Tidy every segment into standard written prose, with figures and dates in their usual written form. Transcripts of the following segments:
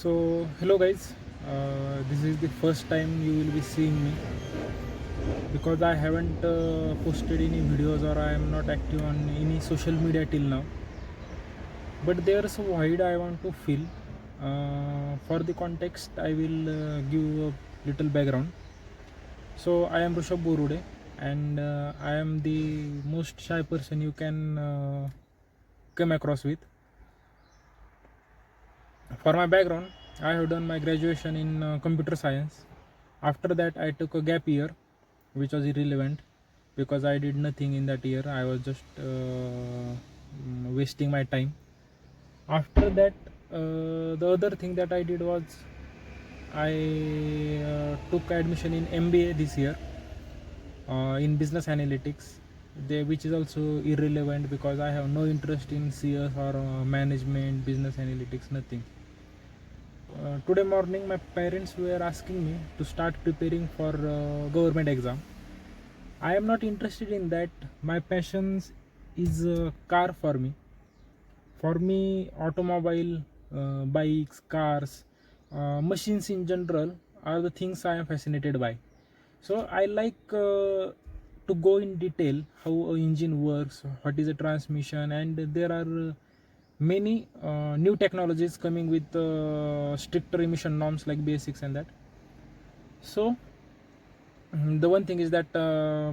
So hello guys, this is the first time you will be seeing me because I haven't posted any videos or I am not active on any social media till now. But there's a void I want to fill. For the context, I will give a little background. So I am Vrushabh and I am the most shy person you can come across with. For my background, I have done my graduation in computer science. After that, I took a gap year, which was irrelevant because I did nothing in that year. I was just wasting my time. After that, the other thing that I did was I took admission in MBA this year in business analytics, which is also irrelevant because I have no interest in CS or management, business analytics, nothing. Today morning my parents were asking me to start preparing for government exam. I am not interested in that. My passion is a car. For me automobile, bikes, cars, machines in general are the things I am fascinated by. So I like to go in detail how a engine works, what is a transmission, and there are many new technologies coming with stricter emission norms like basics and that. So the one thing is that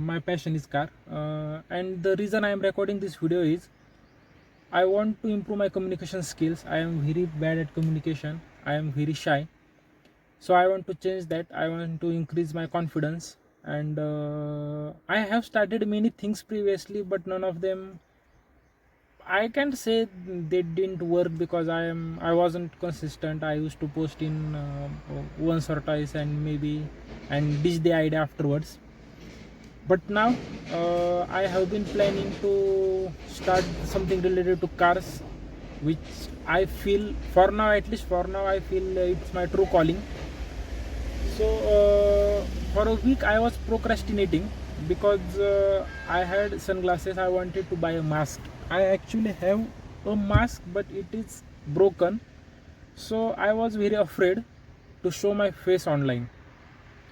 my passion is car, and the reason I am recording this video is I want to improve my communication skills. I am very bad at communication. I am very shy. So I want to change that. I want to increase my confidence, and I have started many things previously, but none of them I can't say they didn't work because I wasn't consistent. I used to post in once or twice and ditch the idea afterwards. But now I have been planning to start something related to cars, which I feel for now, at least for now, I feel it's my true calling. So for a week I was procrastinating because I had sunglasses. I wanted to buy a mask. I actually have a mask, but it is broken. So I was very afraid to show my face online.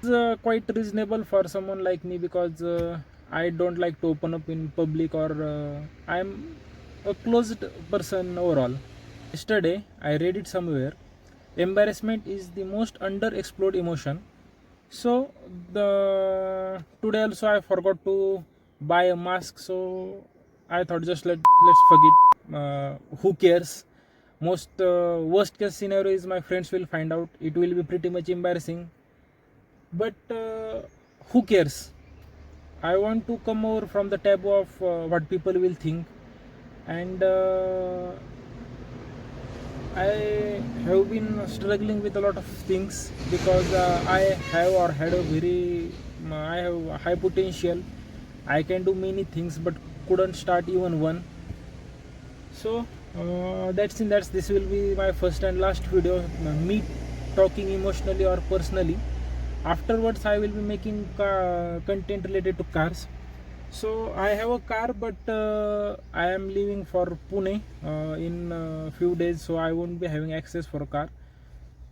It's quite reasonable for someone like me because I don't like to open up in public, or I'm a closed person overall. Yesterday I read it somewhere. Embarrassment is the most underexplored emotion. So the today also I forgot to buy a mask. So I thought just let's forget. Who cares? Most worst case scenario is my friends will find out. It will be pretty much embarrassing. But who cares? I want to come over from the taboo of what people will think, and I have been struggling with a lot of things because I have or had a very I have high potential. I can do many things, but couldn't start even one. So that's this will be my first and last video, me talking emotionally or personally. Afterwards I will be making content related to cars. So I have a car, but I am leaving for Pune in a few days, so I won't be having access for a car.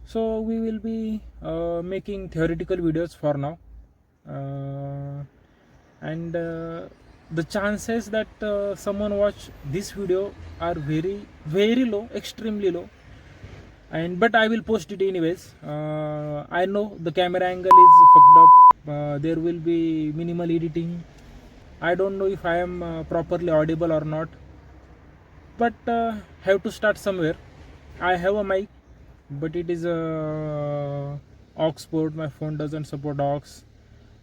So we will be making theoretical videos for now, and the chances that someone watch this video are very low, extremely low. And but I will post it anyways. I know the camera angle is fucked up. There will be minimal editing. I don't know if I am properly audible or not, but have to start somewhere. I have a mic, but it is a aux port. My phone doesn't support aux.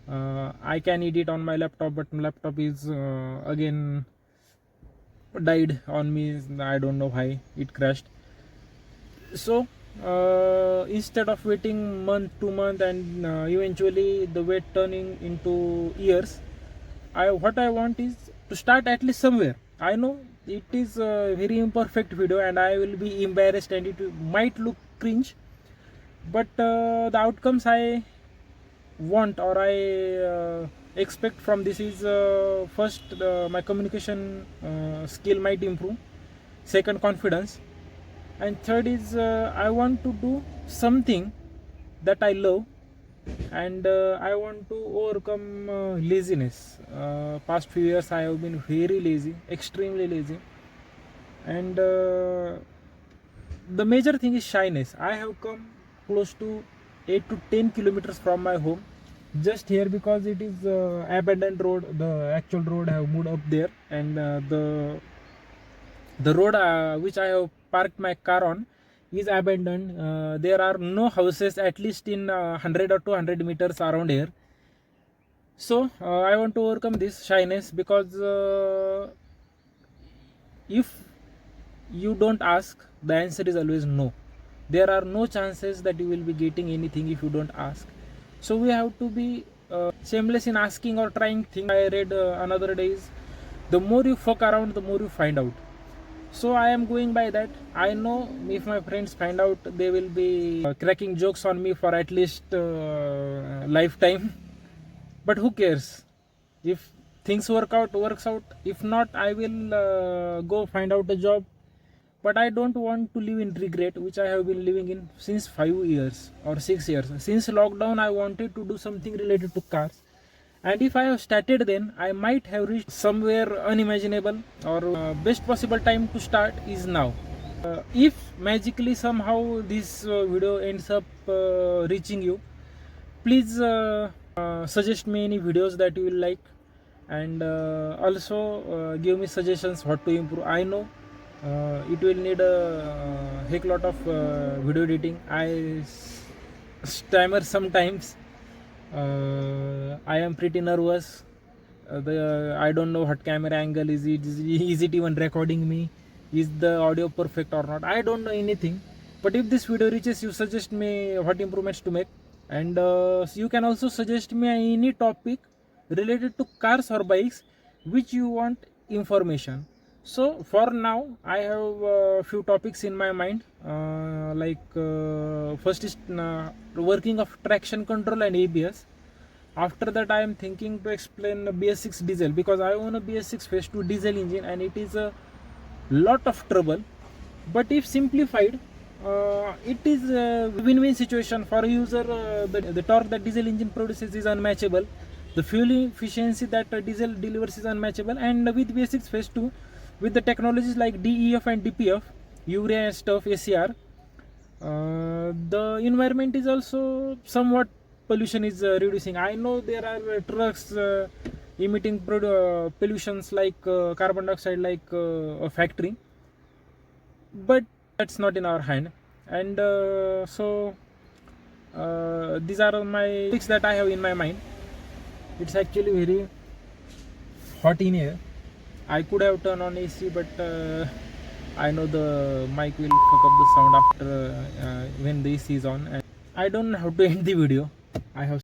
I can edit on my laptop, but my laptop is again died on me. I don't know why it crashed. So instead of waiting month to month and eventually the wait turning into years, what I want is to start at least somewhere. I know it is a very imperfect video and I will be embarrassed and it might look cringe, but the outcomes I want or I expect from this is first, my communication skill might improve. Second, confidence. And third is I want to do something that I love, and I want to overcome laziness. Past few years I have been very lazy, extremely lazy, and the major thing is shyness. I have come close to 8 to 10 kilometers from my home just here because it is abandoned road. The actual road I have moved up there, and the road which I have parked my car on is abandoned. There are no houses at least in 100 or 200 meters around here. So I want to overcome this shyness because if you don't ask, the answer is always no. There are no chances that you will be getting anything if you don't ask. So we have to be shameless in asking or trying things. I read another day is, the more you fuck around, the more you find out. So I am going by that. I know if my friends find out, they will be cracking jokes on me for at least lifetime. But who cares? If things works out. If not, I will go find out a job. But I don't want to live in regret, which I have been living in since 5 years or 6 years. Since lockdown, I wanted to do something related to cars. And if I have started then, I might have reached somewhere unimaginable, or best possible time to start is now. If magically somehow this video ends up reaching you, please suggest me any videos that you will like, and also give me suggestions what to improve. I know it will need a heck lot of video editing. I stammer sometimes. I am pretty nervous. I don't know what camera angle is it. Is it even recording me? Is the audio perfect or not? I don't know anything. But if this video reaches you, suggest me what improvements to make, and you can also suggest me any topic related to cars or bikes which you want information. So for now, I have a few topics in my mind. First is working of traction control and ABS. After that, I am thinking to explain BS6 diesel, because I own a BS6 phase 2 diesel engine and it is a lot of trouble. But if simplified, it is a win-win situation for a user. The torque that diesel engine produces is unmatchable. The fuel efficiency that diesel delivers is unmatchable. And with BS6 phase 2, with the technologies like DEF and DPF, urea and stuff, ACR, the environment is also somewhat, pollution is reducing. I know there are trucks emitting pollutions like carbon dioxide, like a factory, but that's not in our hand. And these are my topics that I have in my mind. It's actually very hot in here. I could have turned on AC, but I know the mic will fuck up the sound after when the AC is on. And I don't know how to end the video. I have